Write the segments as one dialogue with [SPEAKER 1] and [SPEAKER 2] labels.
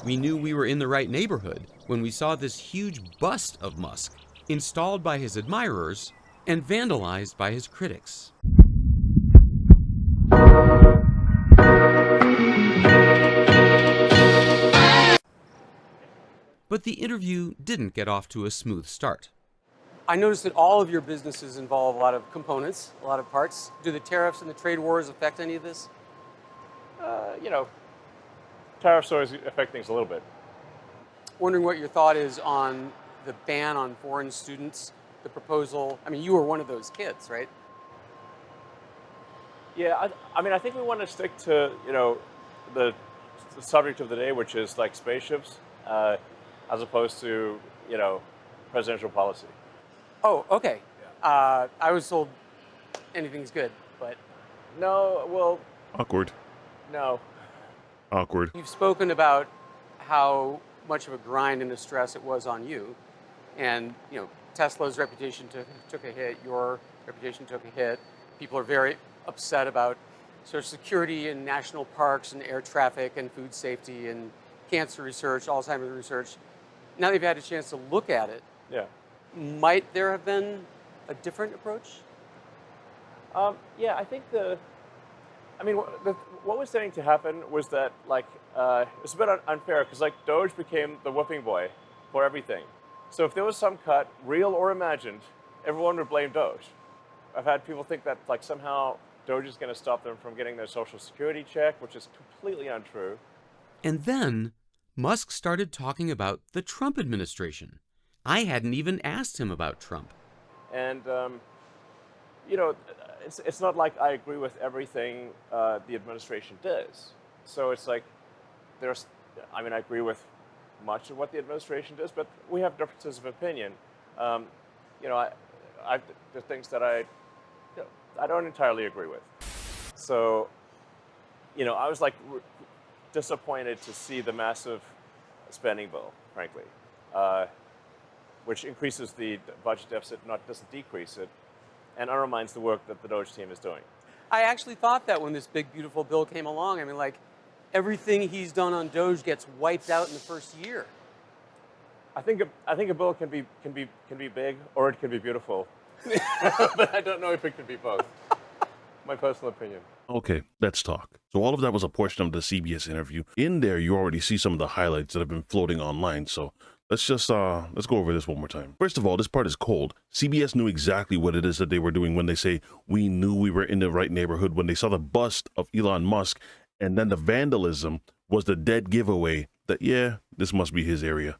[SPEAKER 1] We knew we were in the right neighborhood when we saw this huge bust of Musk installed by his admirers and vandalized by his critics. But the interview didn't get off to a smooth start. I noticed that all of your businesses involve a lot of components, a lot of parts. Do the tariffs and the trade wars affect any of this?
[SPEAKER 2] You know, tariffs always affect things a little bit.
[SPEAKER 1] Wondering what your thought is on the ban on foreign students, the proposal. I mean, you were one of those kids, right?
[SPEAKER 2] Yeah, I think we want to stick to, the subject of the day, which is like spaceships, as opposed to, presidential policy.
[SPEAKER 1] Oh, okay. I was told anything's good, but
[SPEAKER 2] No, well,
[SPEAKER 3] Awkward.
[SPEAKER 2] no.
[SPEAKER 3] Awkward.
[SPEAKER 1] you've spoken about how much of a grind and a stress it was on you. And, Tesla's reputation took a hit, your reputation took a hit. People are very upset about Social Security and national parks and air traffic and food safety and cancer research, Alzheimer's research. Now that you've had a chance to look at it,
[SPEAKER 2] Yeah.
[SPEAKER 1] might there have been a different approach?
[SPEAKER 2] Yeah, I think what was starting to happen was that, it's a bit unfair because, Doge became the whooping boy for everything. So if there was some cut, real or imagined, everyone would blame Doge. I've had people think that, somehow Doge is going to stop them from getting their Social Security check, which is completely untrue.
[SPEAKER 1] And then Musk started talking about the Trump administration. I hadn't even asked him about Trump.
[SPEAKER 2] And, it's not like I agree with everything the administration does. So it's like I agree with much of what the administration does, but we have differences of opinion. There are things that I don't entirely agree with. So, I was disappointed to see the massive spending bill, frankly, which increases the budget deficit, doesn't decrease it, and undermines the work that the Doge team is doing.
[SPEAKER 1] I actually thought that when this big, beautiful bill came along. I mean, everything he's done on Doge gets wiped out in the first year.
[SPEAKER 2] I think a bill can be big or it can be beautiful, but I don't know if it can be both. My personal opinion.
[SPEAKER 3] Okay, let's talk. So all of that was a portion of the CBS interview. In there, you already see some of the highlights that have been floating online. So let's go over this one more time. First of all, this part is cold. CBS knew exactly what it is that they were doing when they say, we knew we were in the right neighborhood, when they saw the bust of Elon Musk, and then the vandalism was the dead giveaway that, yeah, this must be his area.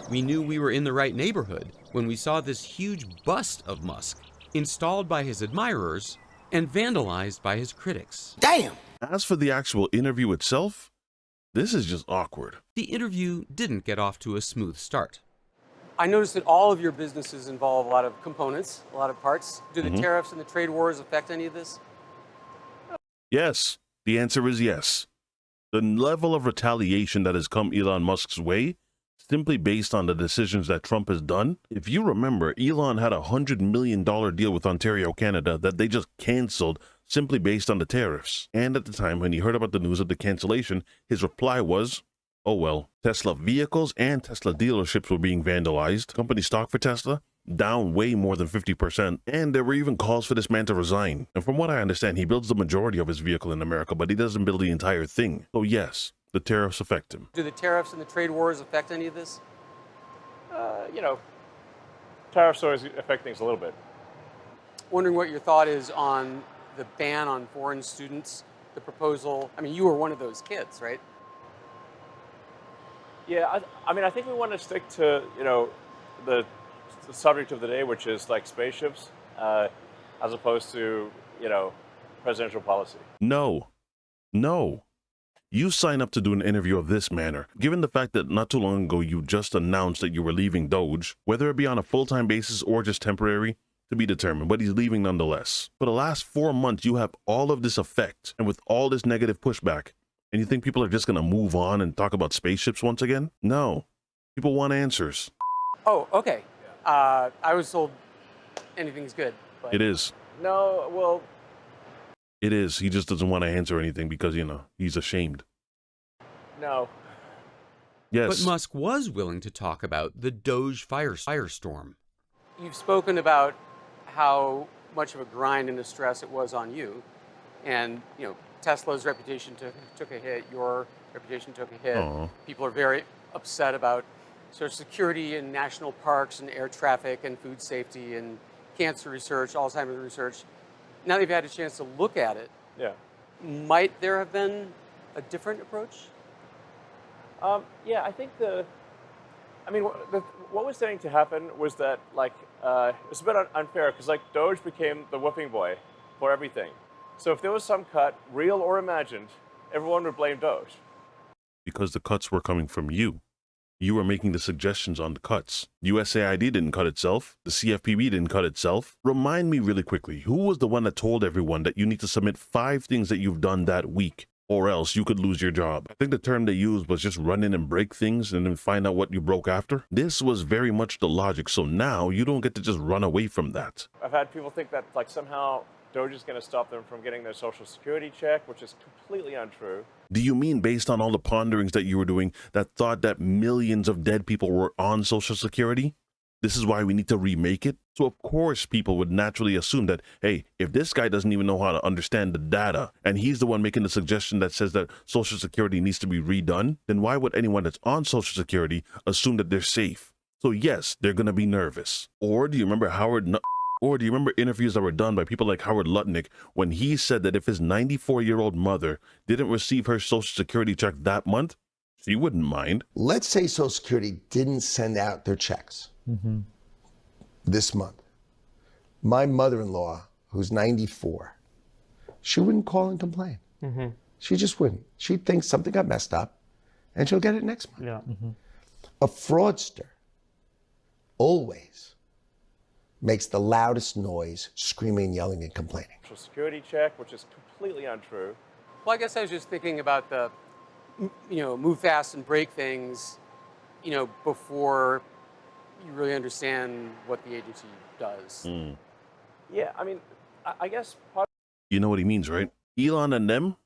[SPEAKER 3] We knew we were in the right neighborhood when we saw this huge bust of Musk installed by his admirers and vandalized by his critics.
[SPEAKER 4] Damn!
[SPEAKER 3] As for the actual interview itself, this is just awkward.
[SPEAKER 1] The interview didn't get off to a smooth start. I noticed that all of your businesses involve a lot of components, a lot of parts. Do the tariffs and the trade wars affect any of this?
[SPEAKER 3] Yes, the answer is yes. The level of retaliation that has come Elon Musk's way, simply based on the decisions that Trump has done. If you remember, Elon had a $100 million deal with Ontario, Canada that they just canceled simply based on the tariffs. And at the time when he heard about the news of the cancellation, his reply was, oh well. Tesla vehicles and Tesla dealerships were being vandalized. Company stock for Tesla down way more than 50%. And there were even calls for this man to resign. And from what I understand, he builds the majority of his vehicle in America, but he doesn't build the entire thing. So yes, the tariffs affect him.
[SPEAKER 1] Do the tariffs and the trade wars affect any of this?
[SPEAKER 2] Tariffs always affect things a little bit.
[SPEAKER 1] Wondering what your thought is on the ban on foreign students, the proposal. I mean, you were one of those kids, right?
[SPEAKER 2] Yeah, I think we want to stick to, the subject of the day, which is spaceships, as opposed to, presidential policy.
[SPEAKER 3] No. You sign up to do an interview of this manner, given the fact that not too long ago you just announced that you were leaving Doge, whether it be on a full-time basis or just temporary, to be determined, but he's leaving nonetheless. For the last 4 months, you have all of this effect, and with all this negative pushback, and you think people are just going to move on and talk about spaceships once again? No. People want answers.
[SPEAKER 1] Oh, okay. I was told anything's good. But
[SPEAKER 3] It is.
[SPEAKER 2] No, well,
[SPEAKER 3] It is. He just doesn't want to answer anything because, he's ashamed.
[SPEAKER 2] no.
[SPEAKER 3] Yes.
[SPEAKER 4] But Musk was willing to talk about the Doge firestorm.
[SPEAKER 1] You've spoken about how much of a grind and a stress it was on you, and Tesla's reputation took a hit. Your reputation took a hit.
[SPEAKER 3] Aw.
[SPEAKER 1] People are very upset about Social Security and national parks and air traffic and food safety and cancer research, Alzheimer's research. Now that you've had a chance to look at it,
[SPEAKER 2] Yeah.
[SPEAKER 1] might there have been a different approach?
[SPEAKER 2] Yeah, I think what was starting to happen was that it was a bit unfair because Doge became the whooping boy for everything. So if there was some cut, real or imagined, everyone would blame Doge.
[SPEAKER 3] Because the cuts were coming from you. You were making the suggestions on the cuts. USAID didn't cut itself. The CFPB didn't cut itself. Remind me really quickly, who was the one that told everyone that you need to submit 5 things that you've done that week, or else you could lose your job? I think the term they used was just run in and break things and then find out what you broke after. This was very much the logic, so now you don't get to just run away from that.
[SPEAKER 2] I've had people think that somehow Doge is going to stop them from getting their Social Security check, which is completely untrue.
[SPEAKER 3] Do you mean based on all the ponderings that you were doing that thought that millions of dead people were on Social Security? This is why we need to remake it. So of course people would naturally assume that, hey, if this guy doesn't even know how to understand the data and he's the one making the suggestion that says that Social Security needs to be redone, then why would anyone that's on Social Security assume that they're safe? So yes, they're going to be nervous. Or do you remember interviews that were done by people like Howard Lutnick when he said that if his 94-year-old mother didn't receive her Social Security check that month, she wouldn't mind?
[SPEAKER 5] Let's say Social Security didn't send out their checks this month. My mother-in-law, who's 94, she wouldn't call and complain. She just wouldn't. She'd think something got messed up, and she'll get it next month.
[SPEAKER 6] Yeah.
[SPEAKER 5] A fraudster always makes the loudest noise, screaming, yelling, and complaining.
[SPEAKER 2] Social Security check, which is completely untrue.
[SPEAKER 1] Well, I guess I was just thinking about the, move fast and break things, before you really understand what the agency does.
[SPEAKER 2] Yeah, I guess part
[SPEAKER 3] You know what he means, right? Elon and them,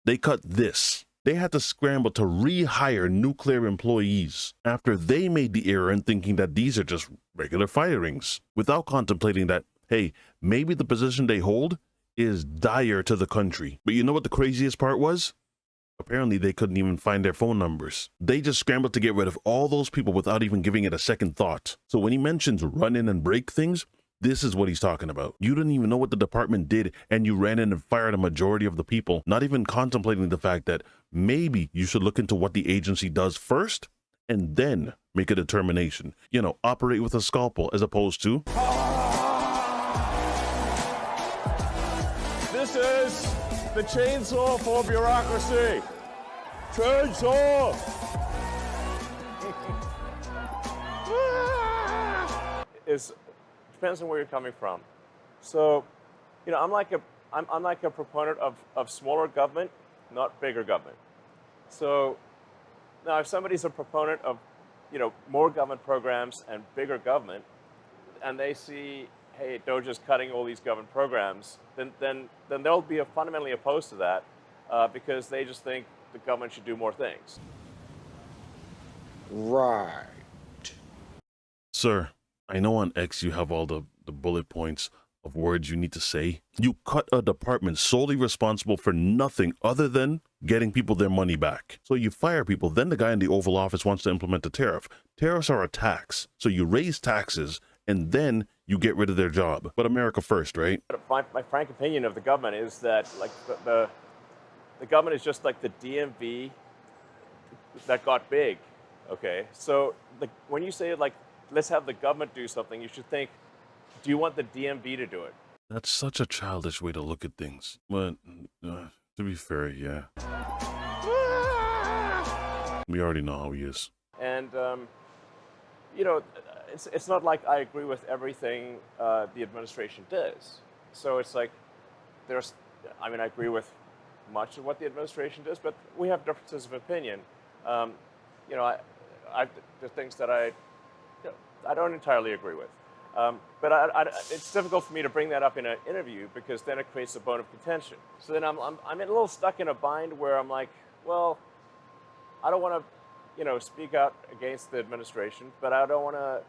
[SPEAKER 3] they cut this. They had to scramble to rehire nuclear employees after they made the error in thinking that these are just regular firings, without contemplating that, hey, maybe the position they hold is dire to the country. But you know what the craziest part was? Apparently they couldn't even find their phone numbers. They just scrambled to get rid of all those people without even giving it a second thought. So when he mentions run in and break things, this is what he's talking about. You didn't even know what the department did, and you ran in and fired a majority of the people, not even contemplating the fact that maybe you should look into what the agency does first and then make a determination. Operate with a scalpel as opposed to...
[SPEAKER 2] This is the chainsaw for bureaucracy. Chainsaw! Depends on where you're coming from. So, I'm like a proponent of smaller government, not bigger government. So now if somebody's a proponent of, more government programs and bigger government, and they see, hey, Doge is cutting all these government programs, then they'll be fundamentally opposed to that because they just think the government should do more things.
[SPEAKER 5] Right.
[SPEAKER 3] Sir, I know on X you have all the bullet points of words you need to say. You cut a department solely responsible for nothing other than getting people their money back. So you fire people, then the guy in the Oval Office wants to implement a tariff. Tariffs are a tax. So you raise taxes and then you get rid of their job. But America first, right?
[SPEAKER 2] My frank opinion of the government is that the government is just like the DMV that got big. Okay, so when you say let's have the government do something, you should think, do you want the DMV to do it?
[SPEAKER 3] That's such a childish way to look at things. But to be fair, yeah. We already know how he is.
[SPEAKER 2] And, it's not like I agree with everything the administration does. So it's I agree with much of what the administration does, but we have differences of opinion. There are things that I don't entirely agree with. But it's difficult for me to bring that up in an interview because then it creates a bone of contention. So then I'm a little stuck in a bind where I'm like, well, I don't want to, speak out against the administration, but I don't want to.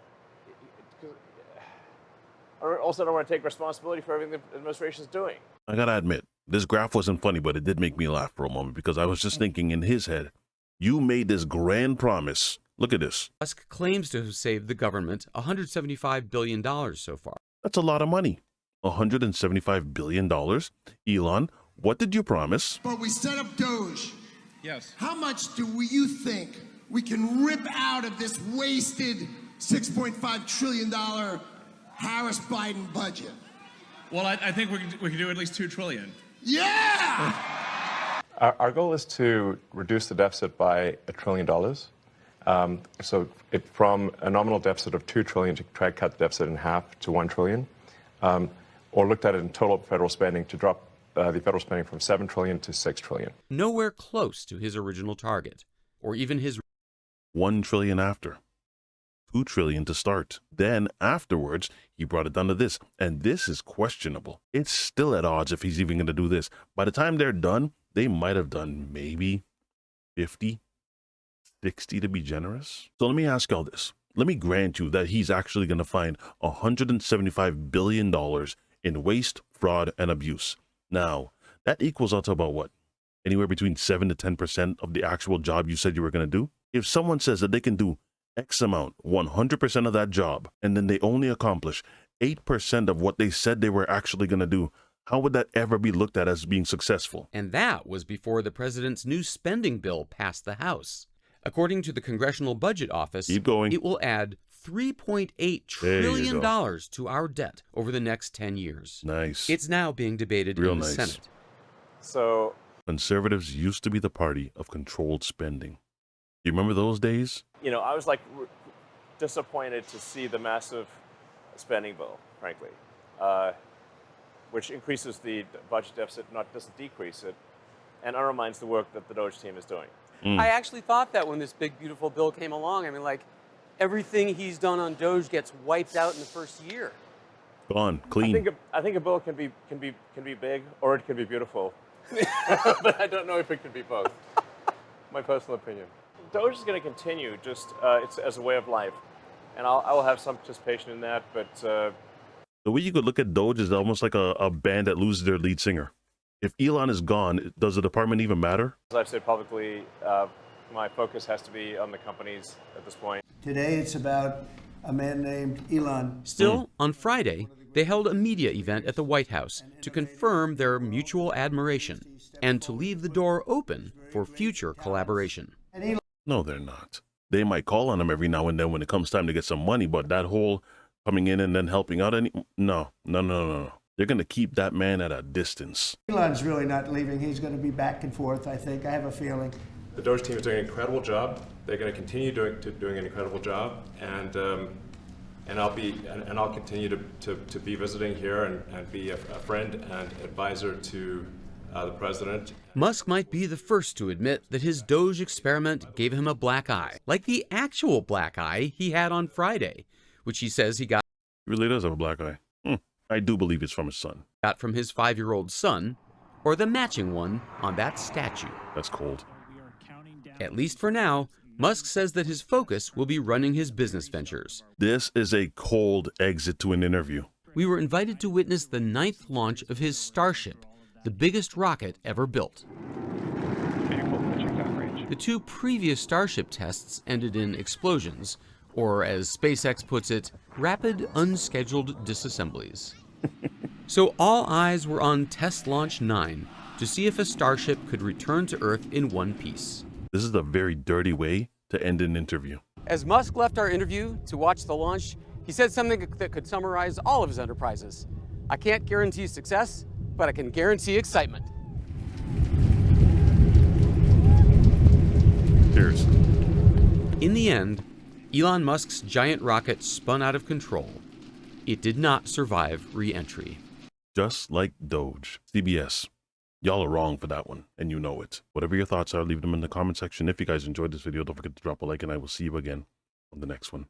[SPEAKER 2] I also don't want to take responsibility for everything the administration is doing.
[SPEAKER 3] I gotta admit, this graph wasn't funny, but it did make me laugh for a moment because I was just thinking in his head, you made this grand promise. Look at this.
[SPEAKER 4] Musk claims to have saved the government $175 billion so far.
[SPEAKER 3] That's a lot of money. $175 billion. Elon, what did you promise?
[SPEAKER 5] But we set up Doge.
[SPEAKER 6] Yes.
[SPEAKER 5] How much do you think we can rip out of this wasted $6.5 trillion Harris-Biden budget?
[SPEAKER 6] Well, I think we can do at least $2 trillion.
[SPEAKER 5] Yeah!
[SPEAKER 7] Our goal is to reduce the deficit by $1 trillion. From a nominal deficit of $2 trillion to try to cut the deficit in half to $1 trillion, or looked at it in total federal spending to drop the federal spending from $7 trillion to $6 trillion.
[SPEAKER 4] Nowhere close to his original target, or even his
[SPEAKER 3] $1 trillion after. $2 trillion to start. Then afterwards, he brought it down to this. And this is questionable. It's still at odds if he's even going to do this. By the time they're done, they might have done maybe 50, 60 to be generous. So let me ask y'all this. Let me grant you that he's actually going to find $175 billion in waste, fraud, and abuse. Now, that equals out to about what? Anywhere between 7 to 10% of the actual job you said you were going to do? If someone says that they can do X amount, 100% of that job, and then they only accomplish 8% of what they said they were actually going to do, how would that ever be looked at as being successful?
[SPEAKER 4] And that was before the president's new spending bill passed the House. According to the Congressional Budget Office,
[SPEAKER 3] Keep going.
[SPEAKER 4] it will add $3.8 trillion to our debt over the next 10 years.
[SPEAKER 3] Nice.
[SPEAKER 4] It's now being debated in the Senate.
[SPEAKER 2] So
[SPEAKER 3] Conservatives used to be the party of controlled spending. You remember those days?
[SPEAKER 2] I was disappointed to see the massive spending bill, frankly, which increases the budget deficit, doesn't decrease it, and undermines the work that the Doge team is doing.
[SPEAKER 1] I actually thought that when this big, beautiful bill came along. I mean, everything he's done on Doge gets wiped out in the first year.
[SPEAKER 3] Gone, clean.
[SPEAKER 2] I think a bill can be big or it can be beautiful, but I don't know if it can be both. My personal opinion. Doge is going to continue just it's as a way of life, and I will have some participation in that. But
[SPEAKER 3] the way you could look at Doge is almost like a band that loses their lead singer. If Elon is gone, does the department even matter?
[SPEAKER 2] As I've said publicly, my focus has to be on the companies at this point.
[SPEAKER 8] Today it's about a man named Elon.
[SPEAKER 4] Still, on Friday, they held a media event at the White House to confirm their mutual admiration and to leave the door open for future collaboration.
[SPEAKER 3] No, they're not. They might call on him every now and then when it comes time to get some money, but that whole coming in and then helping out, no. They're going to keep that man at a distance.
[SPEAKER 8] Elon's really not leaving. He's going to be back and forth, I think. I have a feeling.
[SPEAKER 7] The Doge team is doing an incredible job. They're going to continue doing an incredible job, and I'll continue to be visiting here and be a friend and advisor to the president.
[SPEAKER 4] Musk might be the first to admit that his Doge experiment gave him a black eye, like the actual black eye he had on Friday, which he says he got.
[SPEAKER 3] He really does have a black eye. I do believe it's from his son.
[SPEAKER 4] Got from his 5-year-old son, or the matching one on that statue.
[SPEAKER 3] That's cold.
[SPEAKER 4] At least for now, Musk says that his focus will be running his business ventures.
[SPEAKER 3] This is a cold exit to an interview.
[SPEAKER 4] We were invited to witness the 9th launch of his Starship, the biggest rocket ever built. The 2 previous Starship tests ended in explosions, or as SpaceX puts it, rapid unscheduled disassemblies. So all eyes were on Test Launch 9 to see if a Starship could return to Earth in one piece.
[SPEAKER 3] This is a very dirty way to end an interview.
[SPEAKER 1] As Musk left our interview to watch the launch, he said something that could summarize all of his enterprises. I can't guarantee success, but I can guarantee excitement.
[SPEAKER 3] Cheers.
[SPEAKER 4] In the end, Elon Musk's giant rocket spun out of control. It did not survive re-entry.
[SPEAKER 3] Just like Doge. CBS. Y'all are wrong for that one, and you know it. Whatever your thoughts are, leave them in the comment section. If you guys enjoyed this video, don't forget to drop a like, and I will see you again on the next one.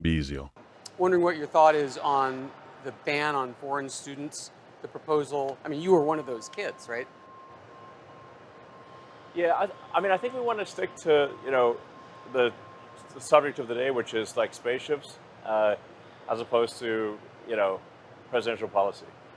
[SPEAKER 3] Be easy, y'all.
[SPEAKER 1] Wondering what your thought is on the ban on foreign students, the proposal. I mean, you were one of those kids, right?
[SPEAKER 2] Yeah, I mean, I think we want to stick to the subject of the day, which is like spaceships, as opposed to presidential policy.